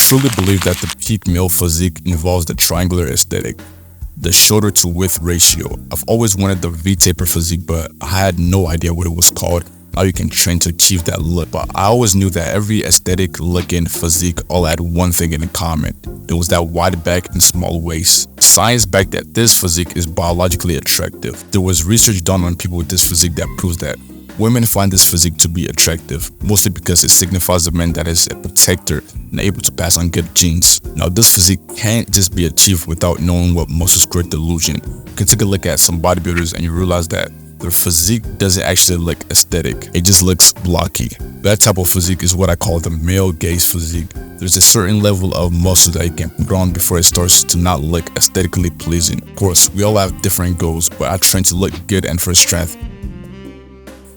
truly believe that the peak male physique involves the triangular aesthetic, the shoulder to width ratio. I've always wanted the V-taper physique, but I had no idea what it was called. Now you can train to achieve that look, but I always knew that every aesthetic looking physique all had one thing in common. It was that wide back and small waist. Science backed that this physique is biologically attractive. There was research done on people with this physique that proves that women find this physique to be attractive, mostly because it signifies a man that is a protector and able to pass on good genes. Now this physique can't just be achieved without knowing what muscles create the illusion. You can take a look at some bodybuilders and you realize that their physique doesn't actually look aesthetic, it just looks blocky. That type of physique is what I call the male gaze physique. There's a certain level of muscle that you can put on before it starts to not look aesthetically pleasing. Of course, we all have different goals, but I train to look good and for strength.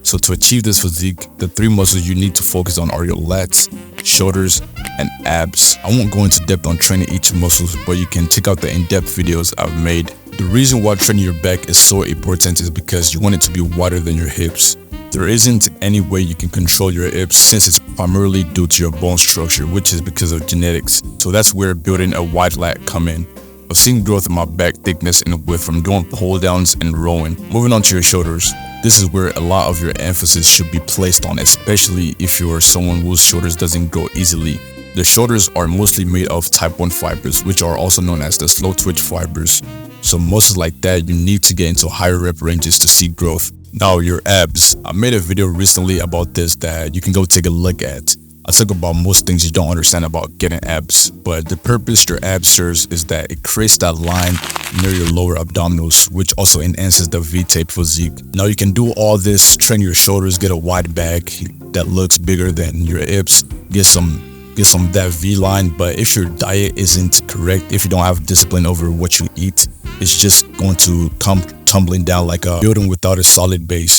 So to achieve this physique, the three muscles you need to focus on are your lats, shoulders, and abs. I won't go into depth on training each muscle, but you can check out the in-depth videos I've made. The reason why training your back is so important is because you want it to be wider than your hips. There isn't any way you can control your hips since it's primarily due to your bone structure, which is because of genetics. So that's where building a wide lat come in. I've seen growth in my back thickness and width from doing pull downs and rowing. Moving on to your shoulders. This is where a lot of your emphasis should be placed on, especially if you're someone whose shoulders doesn't grow easily. The shoulders are mostly made of type 1 fibers, which are also known as the slow twitch fibers. So muscles like that, you need to get into higher rep ranges to see growth. Now your abs. I made a video recently about this that you can go take a look at. I talk about most things you don't understand about getting abs, but the purpose your abs serves is that it creates that line near your lower abdominals, which also enhances the V-tape physique. Now you can do all this, train your shoulders, get a wide back that looks bigger than your hips, get some that V-line, but if your diet isn't correct, if you don't have discipline over what you eat, it's just going to come tumbling down like a building without a solid base.